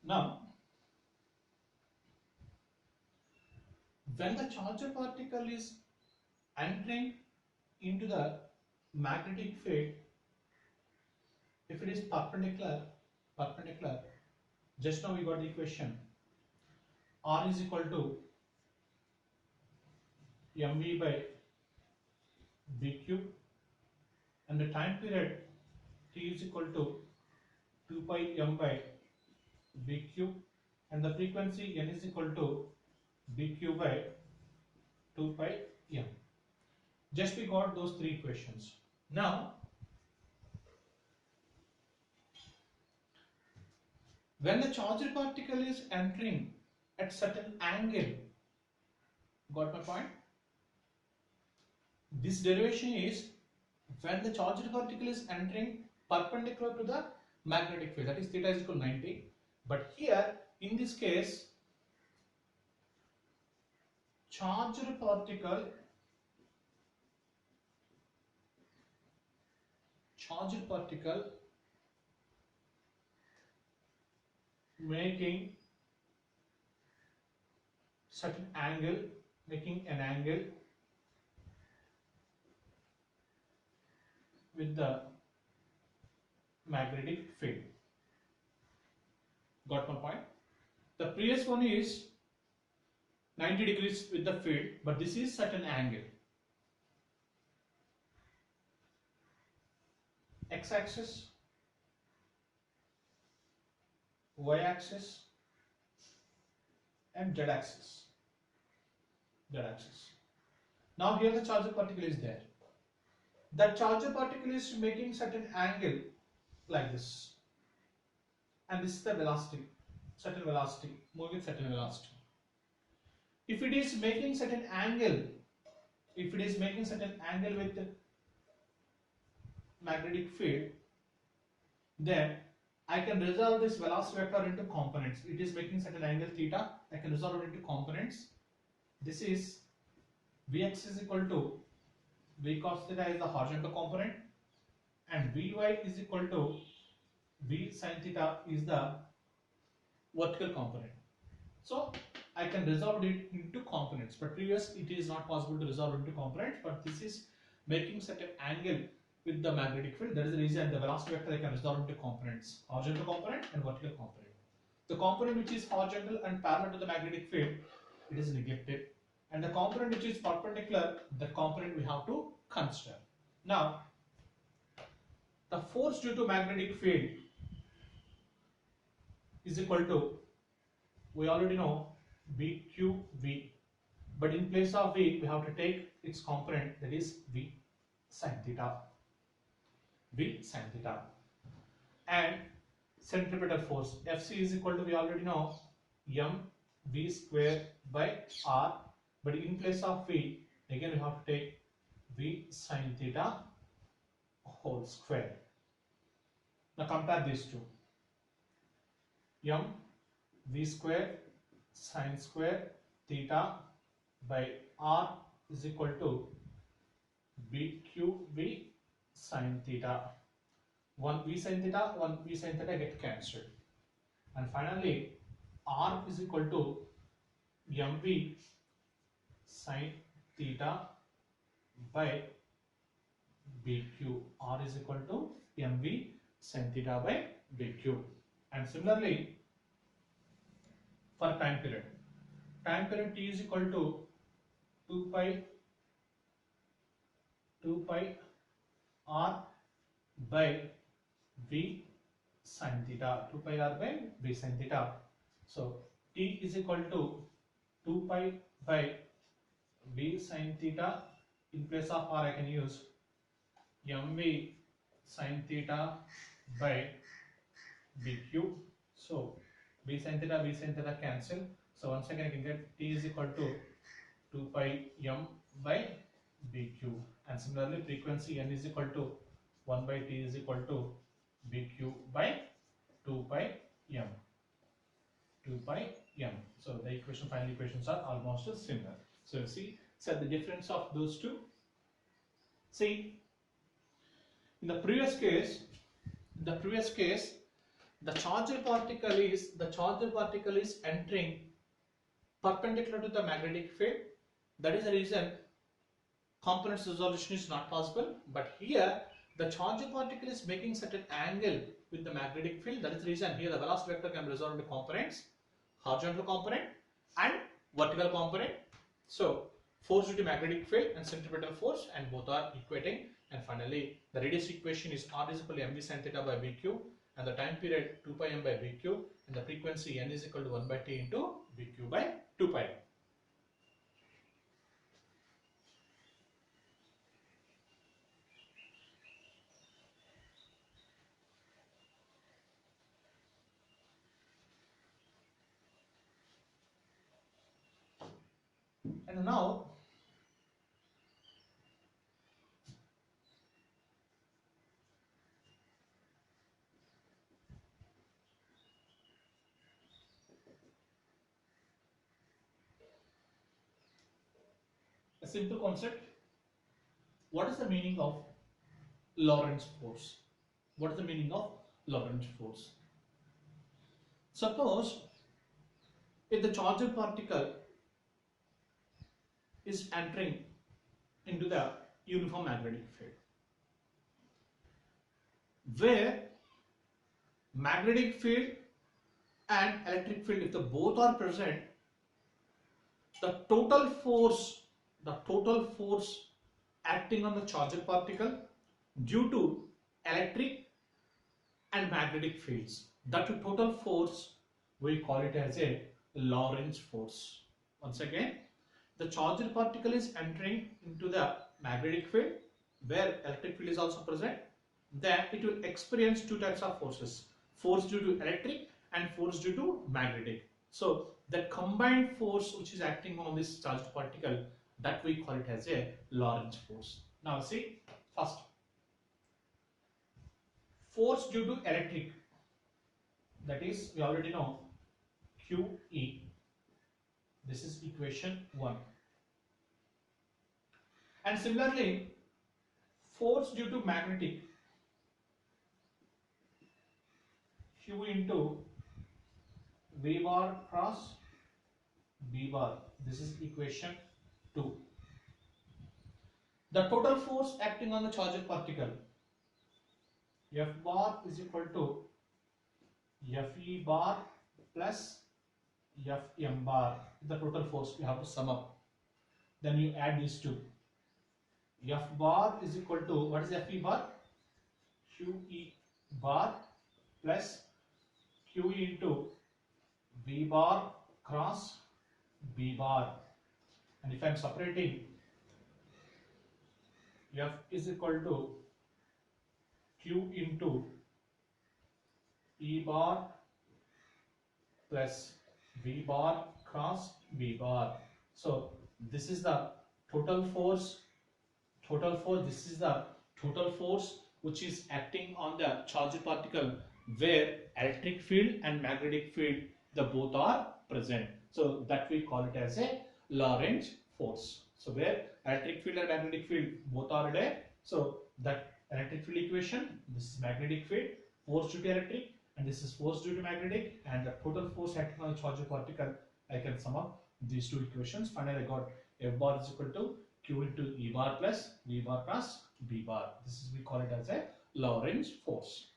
Now, when the charger particle is entering into the magnetic field, if it is perpendicular, just now we got the equation R is equal to mv by b cube, and the time period t is equal to 2 pi m by b cube, and the frequency n is equal to b cube by 2 pi m. Just we got those three equations. Now, when the charged particle is entering at certain angle, got my point? This derivation is when the charged particle is entering perpendicular to the magnetic field, that is theta is equal to 90. But here in this case, charged particle making certain angle, making an angle with the magnetic field. Got my point? The previous one is 90 degrees with the field, but this is certain angle. X-axis, Y-axis, and Z-axis. Now here the charged particle is there. That charged particle is making certain angle like this, and this is the velocity, certain velocity, moving certain velocity. If it is making certain angle, with the magnetic field, then I can resolve this velocity vector into components. It is making certain angle theta. I can resolve it into components. This is Vx is equal to V cos theta is the horizontal component, and Vy is equal to V sin theta is the vertical component. So I can resolve it into components, but previous it is not possible to resolve into components, but this is making certain angle with the magnetic field. That is the reason the velocity vector I can resolve into components, horizontal component and vertical component. The component which is horizontal and parallel to the magnetic field, it is neglected, and the component which is perpendicular, that component we have to consider. Now, the force due to magnetic field is equal to, we already know, BQV, but in place of V we have to take its component, that is V sin theta. And centripetal force Fc is equal to, we already know, mv square by r, but in place of V again we have to take V sin theta whole square. Now compare these two. mv square sin square theta by r is equal to bqv sin theta. One v sin theta get cancelled, and finally r is equal to mv sin theta by bq. R is equal to mv sin theta by bq. And similarly for time period t is equal to 2 pi r by v sin theta, 2 pi r by v sin theta. So t is equal to 2 pi by v sin theta. In place of r I can use mv sin theta by bq. So v sin theta cancel. So once again I can get t is equal to 2 pi m by bq, and similarly frequency n is equal to 1 by t is equal to bq by 2 pi m. So the final equations are almost similar. So you see, set the difference of those two. See, in the previous case, the charger particle is entering perpendicular to the magnetic field. That is the reason components resolution is not possible. But here the charger particle is making certain angle with the magnetic field. That is the reason here the velocity vector can be resolved into components, horizontal component and vertical component. So force due to magnetic field and centripetal force, and both are equating. And finally the radius equation is R is equal to mv sin theta by bq, and the time period 2 pi m by bq, and the frequency n is equal to 1 by t into bq by 2 pi m. And now a simple concept. What is the meaning of Lorentz force? What is the meaning of Lorentz force? Suppose if the charger particle is entering into the uniform magnetic field, where magnetic field and electric field, if the both are present, the total force acting on the charger particle due to electric and magnetic fields, that total force we call it as a Lorentz force. Once again, the charger particle is entering into the magnetic field where electric field is also present. Then it will experience two types of forces: force due to electric and force due to magnetic. So the combined force which is acting on this charged particle, that we call it as a Lorentz force. Now see, first, force due to electric, that is, we already know, QE. This is equation 1. And similarly, force due to magnetic, Q into V bar cross B bar. This is equation 2. The total force acting on the charger particle, F bar is equal to Fe bar plus Fm bar. The total force we have to sum up. Then you add these two. F bar is equal to, what is Fe bar? QE bar plus QE into V bar cross B bar. And if I am separating, F is equal to Q into E bar plus V bar cross B bar. So this is the total force. This is the total force which is acting on the charged particle where electric field and magnetic field, the both are present. So that we call it as a Lorentz force. So where electric field and magnetic field both are there. So that electric field equation, this is magnetic field, force due to electric, and this is force due to magnetic, and the total force acting on the charged particle, I can sum up these two equations. Finally, I got F bar is equal to Q into E bar plus V bar plus B bar. This is, we call it as a Lorentz force.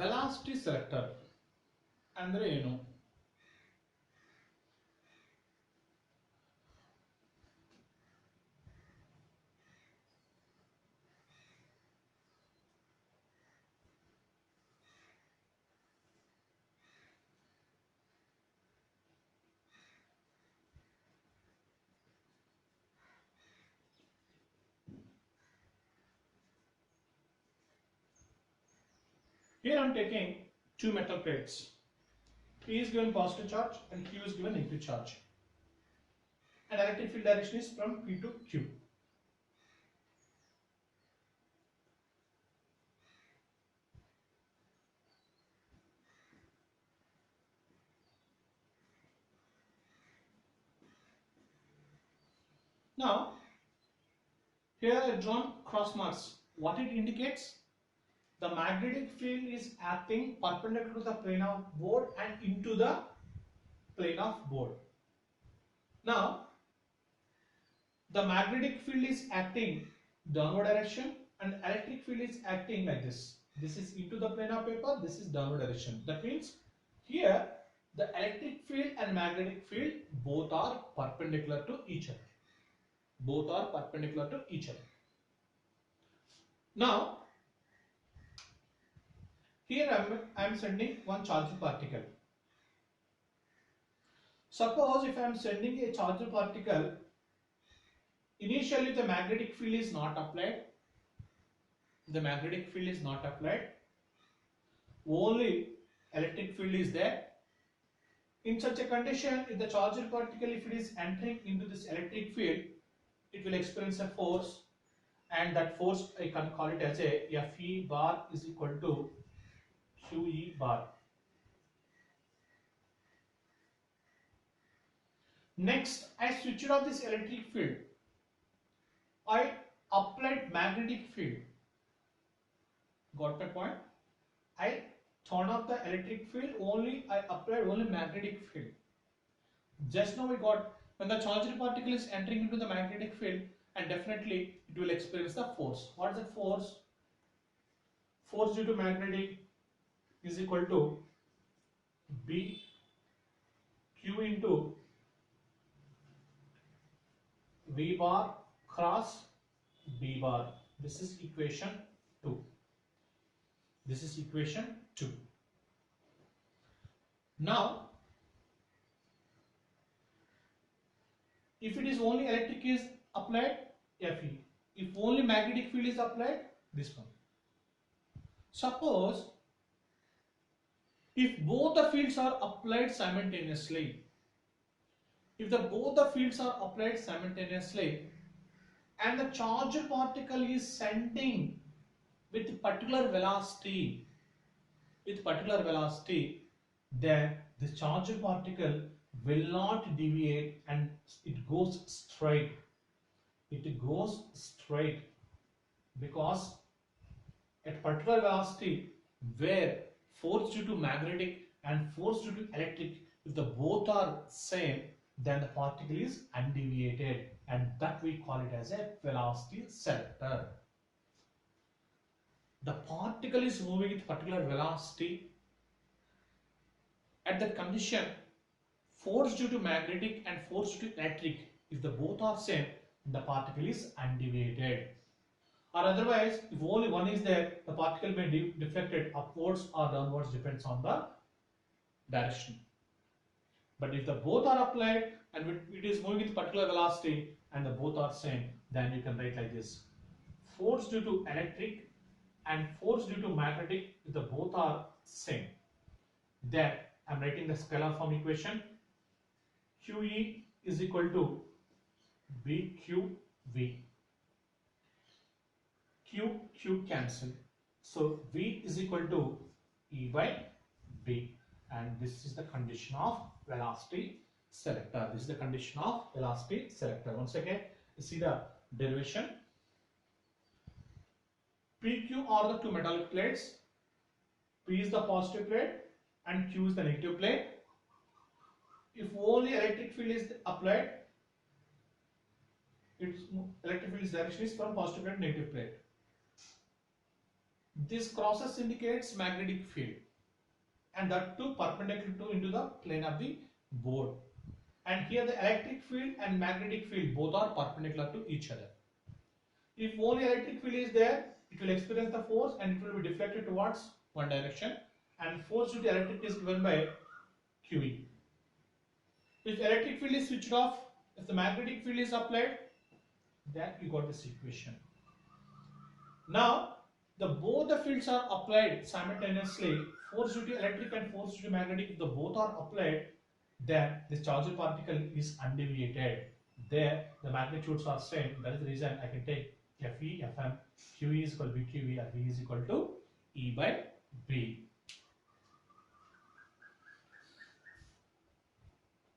Velocity selector ಅಂದ್ರೆ ಏನು? Here I am taking two metal plates. P is given positive charge and Q is given negative charge. and electric field direction is from P to Q. Now, here I drawn cross marks. What it indicates? The magnetic field is acting perpendicular to the plane of board and into the plane of board. Now, the magnetic field is acting downward direction and electric field is acting like this. This is into the plane of paper, this is downward direction. That means here the electric field and magnetic field both are perpendicular to each other. Both are perpendicular to each other. Now, here I am sending one charged particle. Suppose if I am sending a charged particle, initially the magnetic field is not applied. The magnetic field is not applied. Only electric field is there. In such a condition, if the charged particle, if it is entering into this electric field, it will experience a force, and that force I can call it as a Fe bar is equal to QE bar. Next, I switched off this electric field. I applied magnetic field. Got my point? I turn off the electric field, I applied only magnetic field. Just now we got, when the charged particle is entering into the magnetic field, and definitely it will experience the force. What is the force? Force due to magnetic is equal to B Q into V bar cross B bar. This is equation 2. This is equation 2. Now, if it is only electric is applied, Fe. If only magnetic field is applied, this one. Suppose if both the fields are applied simultaneously, both the fields are applied simultaneously, and the charged particle is sending with particular velocity, then this charged particle will not deviate and it goes straight. It goes straight because at particular velocity, where force due to magnetic and force due to electric, if the both are same, then the particle is undeviated, and that we call it as a velocity selector. The particle is moving with particular velocity. At that condition, force due to magnetic and force due to electric, if the both are same, the particle is undeviated. Or otherwise, if only one is there, the particle may be deflected upwards or downwards, depends on the direction. But if the both are applied and it is moving with particular velocity and the both are same, then you can write like this: force due to electric and force due to magnetic, if the both are same, then I am writing the scalar form equation. QE is equal to BQV. Q cancel. So V is equal to E by B, and this is the condition of velocity selector. This is the condition of velocity selector. Once again, you see the derivation. PQ are the two metallic plates. P is the positive plate and Q is the negative plate. If only electric field is applied, its electric field's direction is from positive plate to negative plate. This crosses indicates magnetic field, and that too perpendicular to into the plane of the board. And here the electric field and magnetic field both are perpendicular to each other. If only electric field is there, it will experience the force and it will be deflected towards one direction, and force due to electric is given by QE. If electric field is switched off, if the magnetic field is applied, then you got this equation. Now, both the fields are applied simultaneously, force due to electric and force due to magnetic, if the both are applied, then this charged particle is undeviated. There the magnitudes are same. That is the reason I can take Fe, Fm, QE is equal to BQE and V is equal to E by B.